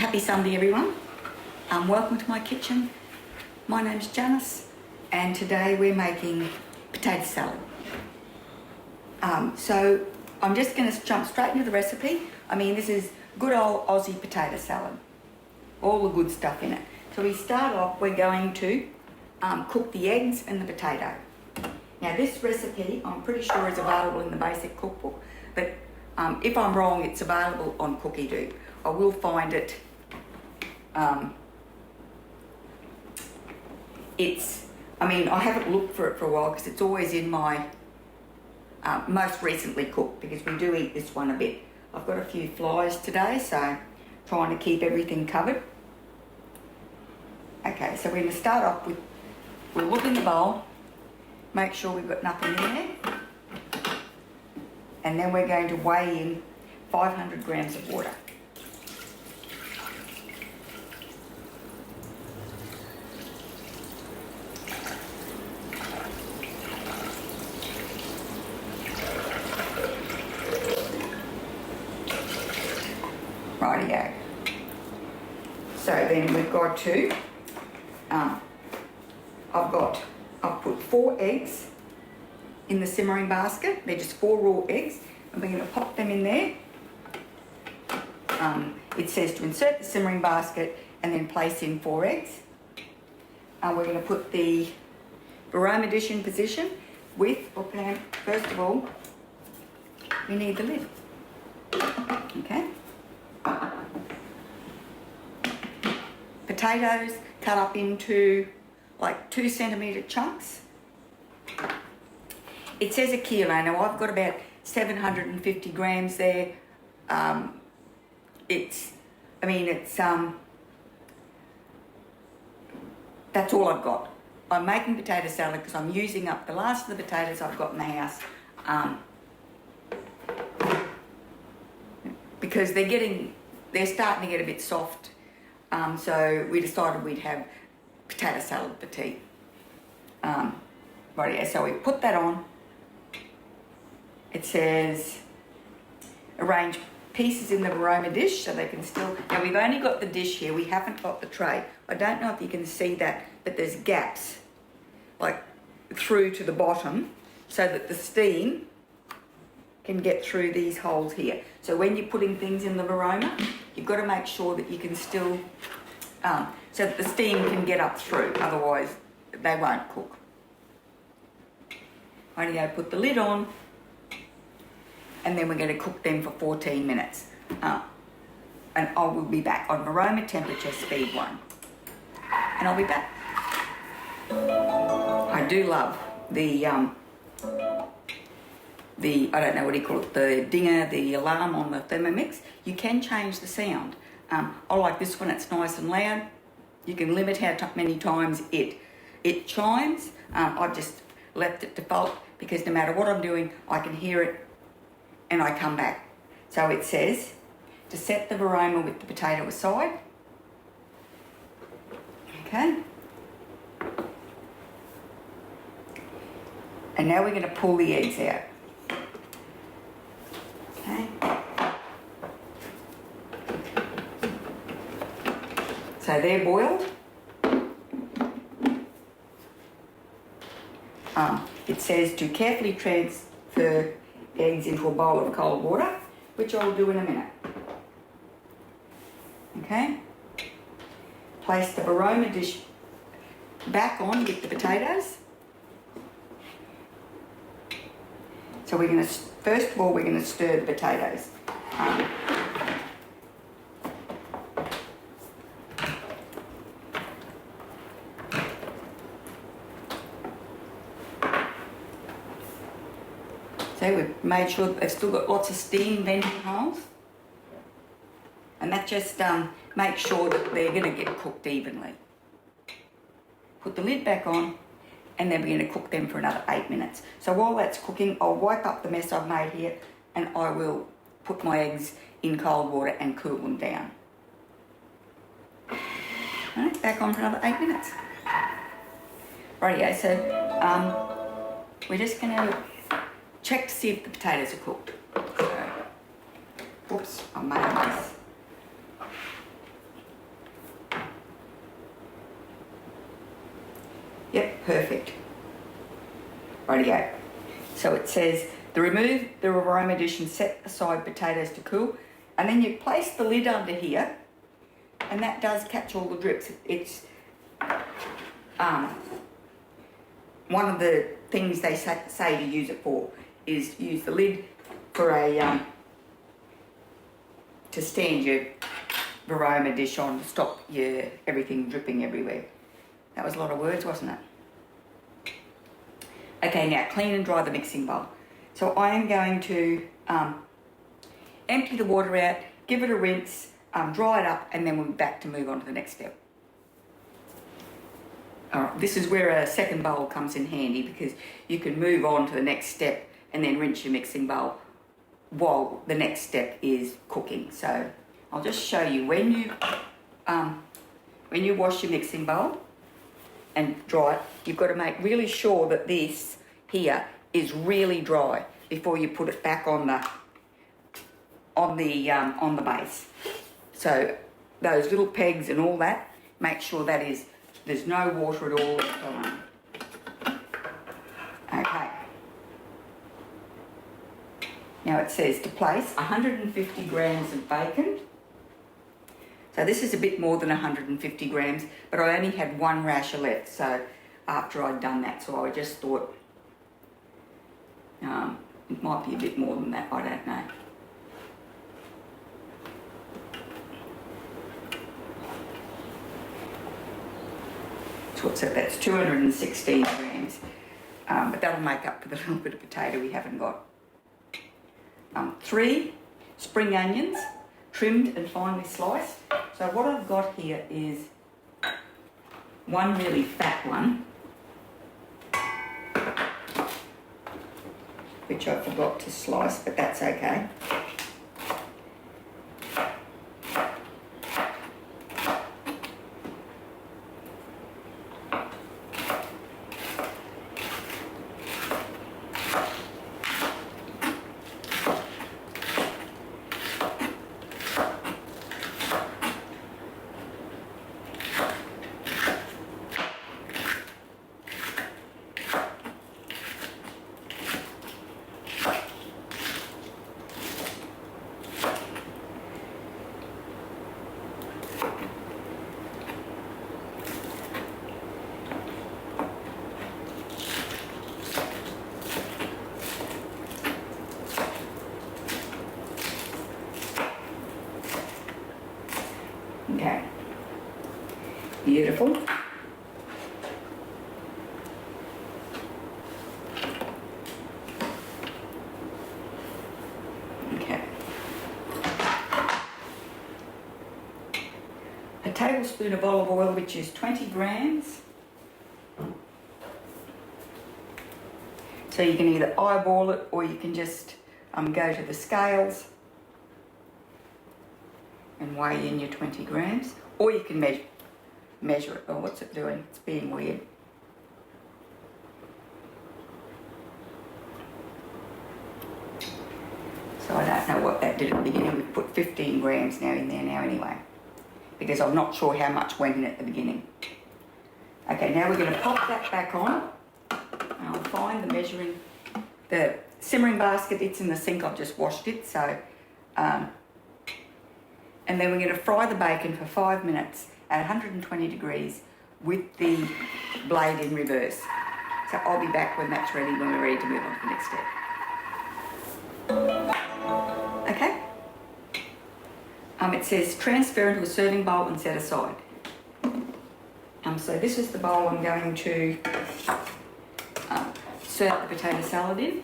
Happy Sunday, everyone. Welcome to my kitchen. My name's Janice, and today we're making potato salad. So I'm just going to jump straight into the recipe. I mean, this is good old Aussie potato salad. All the good stuff in it. So we start off, we're going to cook the eggs and the potato. Now this recipe, I'm pretty sure is available in the basic cookbook, but if I'm wrong, it's available on Cookie Do. I will find it. I haven't looked for it for a while because it's always in my most recently cooked, because we do eat this one a bit. I've got a few flies today, so trying to keep everything covered. Okay, so we're going to start off with, we'll look in the bowl, make sure we've got nothing in there, and then we're going to weigh in 500 grams of water. Rightio. So then we've got to, I've put 4 eggs in the simmering basket. They're just 4 raw eggs, and we're going to pop them in there. It says to insert the simmering basket and then place in 4 eggs. We're going to put the aroma dish in position with, first of all, we need the lid. Okay. Potatoes cut up into like 2 centimetre chunks. It says a kilo. Now I've got about 750 grams there. That's all I've got. I'm making potato salad because I'm using up the last of the potatoes I've got in the house. Because they're starting to get a bit soft. So we decided we'd have potato salad for tea. Rightio, so we put that on. It says arrange pieces in the aroma dish so they can still... Now we've only got the dish here, we haven't got the tray. I don't know if you can see that, but there's gaps like through to the bottom so that the steam can get through these holes here. So when you're putting things in the aroma, you've got to make sure that you can still, so that the steam can get up through, otherwise they won't cook. Rightio, put the lid on, and then we're going to cook them for 14 minutes. And I will be back on aroma, temperature, speed 1. And I'll be back. I do love the I don't know what you call it, the dinger, the alarm on the Thermomix. You can change the sound. I like this one, it's nice and loud. You can limit how many times it chimes. I've just left it default because no matter what I'm doing, I can hear it and I come back. So it says to set the aroma with the potato aside. Okay. And now we're going to pull the eggs out. Okay. So they're boiled. It says to carefully transfer eggs into a bowl of cold water, which I'll do in a minute. Okay. Place the aroma dish back on with the potatoes. So we're going to, first of all, we're going to stir the potatoes. So we've made sure that they've still got lots of steam venting holes. And that just makes sure that they're going to get cooked evenly. Put the lid back on, and then we're going to cook them for another 8 minutes. So while that's cooking, I'll wipe up the mess I've made here, and I will put my eggs in cold water and cool them down. Alright, back on for another 8 minutes. Rightio, so we're just going to check to see if the potatoes are cooked. So, whoops, I made a mess. Yep, perfect. Rightio. So it says, remove the aroma dish and set aside potatoes to cool. And then you place the lid under here, and that does catch all the drips. It's one of the things they say to use it for is use the lid for a to stand your aroma dish on to stop your everything dripping everywhere. That was a lot of words, wasn't it? Okay, now clean and dry the mixing bowl. So I am going to empty the water out, give it a rinse, dry it up, and then we'll be back to move on to the next step. Alright, this is where a second bowl comes in handy, because you can move on to the next step and then rinse your mixing bowl while the next step is cooking. So I'll just show you when you wash your mixing bowl and dry it, you've got to make really sure that this here is really dry before you put it back on the base. So those little pegs and all that, make sure that there's no water at all. Okay. Now it says to place 150 grams of bacon. So this is a bit more than 150 grams, but I only had one rasher left, so after I'd done that, so I just thought it might be a bit more than that, I don't know. So what's that? That's 216 grams, but that'll make up for the little bit of potato we haven't got. 3 spring onions, trimmed and finely sliced. So what I've got here is one really fat one, which I forgot to slice, but that's okay. Okay, beautiful. Okay. A tablespoon of olive oil, which is 20 grams. So you can either eyeball it or you can just go to the scales and weigh in your 20 grams, or you can measure it. Oh, what's it doing? It's being weird. So I don't know what that did at the beginning. We've put 15 grams now in there now anyway, because I'm not sure how much went in at the beginning. Okay, now we're going to pop that back on. And I'll find the simmering basket. It's in the sink. I've just washed it. So, and then we're going to fry the bacon for 5 minutes at 120 degrees with the blade in reverse. So I'll be back when that's ready, when we're ready to move on to the next step. Okay. It says transfer into a serving bowl and set aside. So this is the bowl I'm going to serve the potato salad in.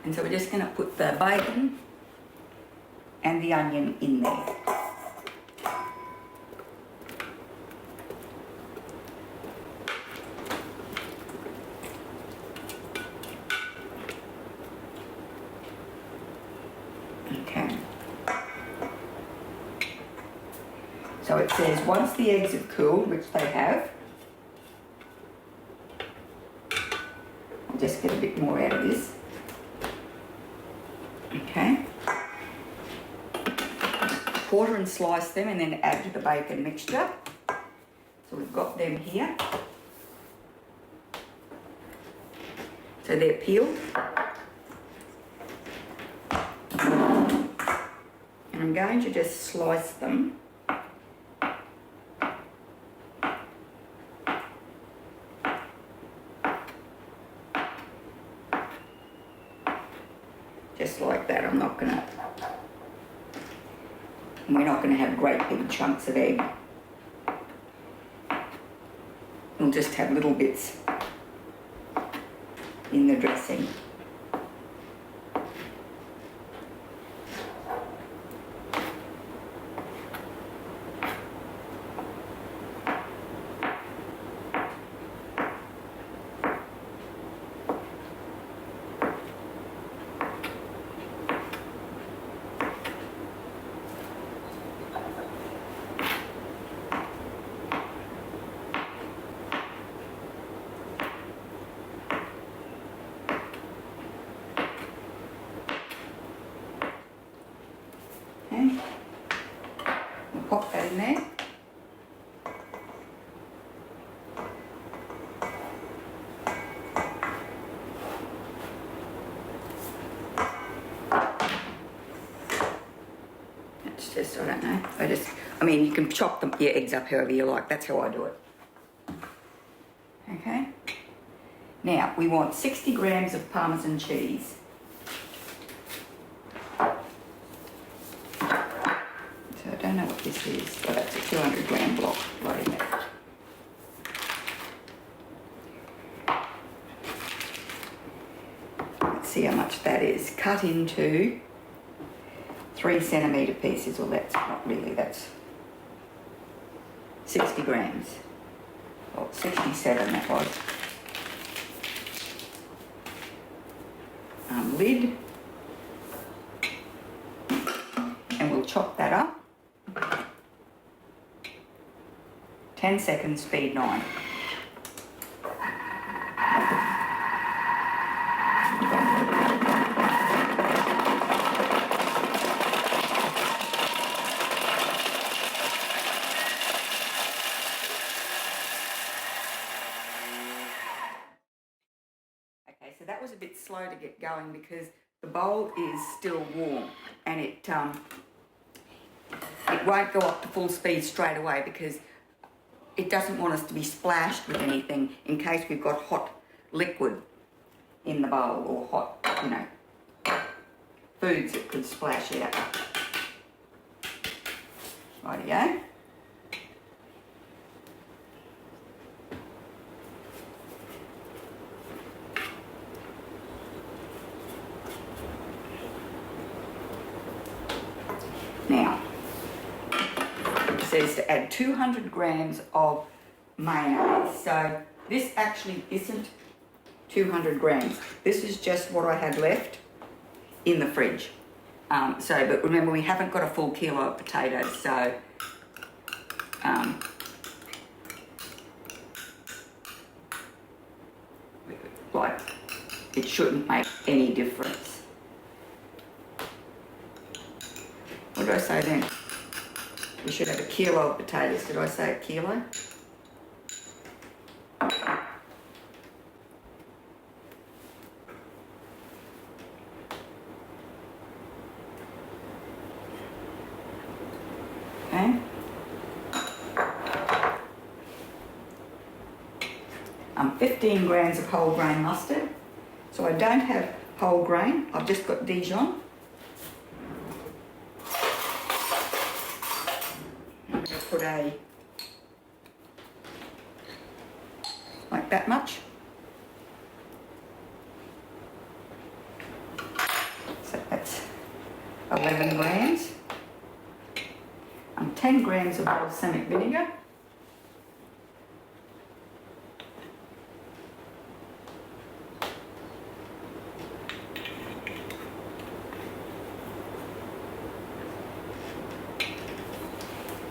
And so we're just going to put the bacon and the onion in there. Okay. So it says once the eggs have cooled, which they have, I'll just get a bit more out of this. Okay. Quarter and slice them and then add to the bacon mixture. So So we've got them here. So they're peeled. And I'm going to just slice them. Just like that. I'm not gonna, and we're not gonna have great big chunks of egg. We'll just have little bits in the dressing. Okay, we'll pop that in there. It's just, I don't know, I mean, you can chop them, your eggs up however you like. That's how I do it. Okay. Now, we want 60 grams of Parmesan cheese. I don't know what this is, but that's a 200 gram block. Bloody hell. Let's see how much that is. Cut into 3 centimetre pieces. Well, that's not really, that's 60 grams. Well, 67 that was. Lid. And we'll chop that up. 10 seconds, speed 9. Okay, so that was a bit slow to get going because the bowl is still warm and it won't go up to full speed straight away because it doesn't want us to be splashed with anything in case we've got hot liquid in the bowl or hot, you know, foods that could splash out. Rightio. Now, it says to add 200 grams of mayonnaise. So this actually isn't 200 grams. This is just what I had left in the fridge. But remember, we haven't got a full kilo of potatoes, so like it shouldn't make any difference. What did I say then? We should have a kilo of potatoes. Did I say a kilo? Okay. 15 grams of whole grain mustard. So I don't have whole grain. I've just got Dijon. I'm going to put like that much. So that's 11 grams. 10 grams of balsamic vinegar.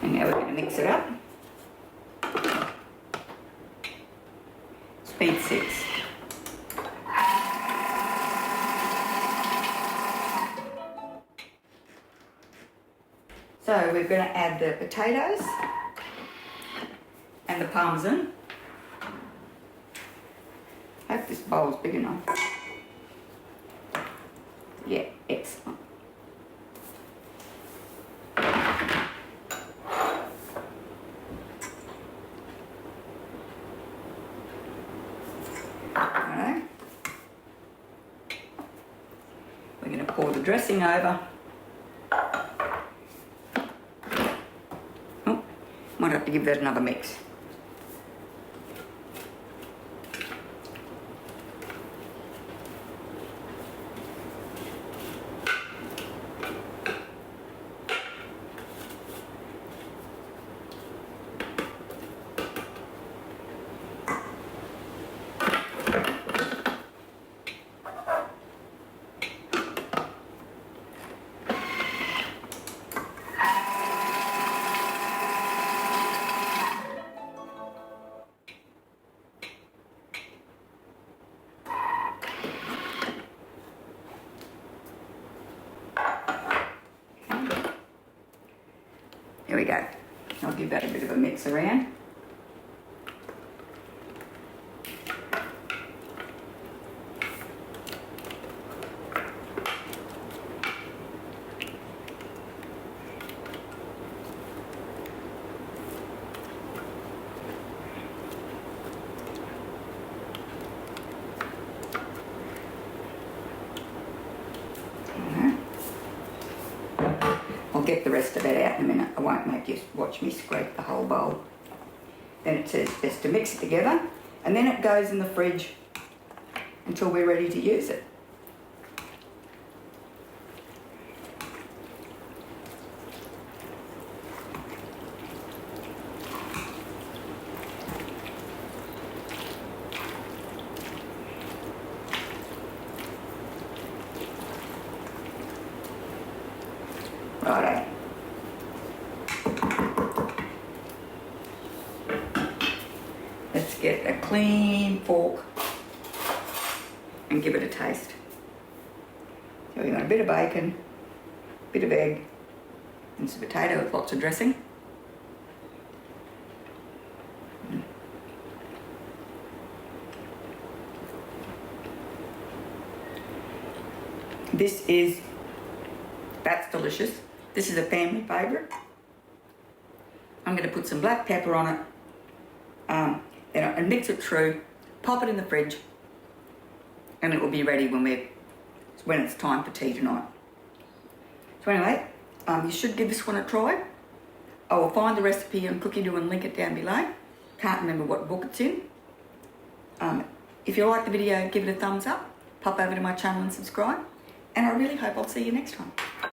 And now we're going to mix it up. Speed 6. So we're going to add the potatoes and the parmesan. Hope this bowl's big enough. Yeah, excellent. Alright. We're going to pour the dressing over. Oh, might have to give that another mix. Here we go. I'll give that a bit of a mix around. I'll get the rest of it out in a minute. I won't make you watch me scrape the whole bowl. Then it says best to mix it together, and then it goes in the fridge until we're ready to use it. Righto. Let's get a clean fork and give it a taste. So we got a bit of bacon, a bit of egg, and some potato with lots of dressing. That's delicious. This is a family favourite. I'm going to put some black pepper on it and mix it through, pop it in the fridge, and it will be ready when it's time for tea tonight. So anyway, you should give this one a try. I will find the recipe on Cookie Do and link it down below. Can't remember what book it's in. If you like the video, give it a thumbs up, pop over to my channel and subscribe, and I really hope I'll see you next time.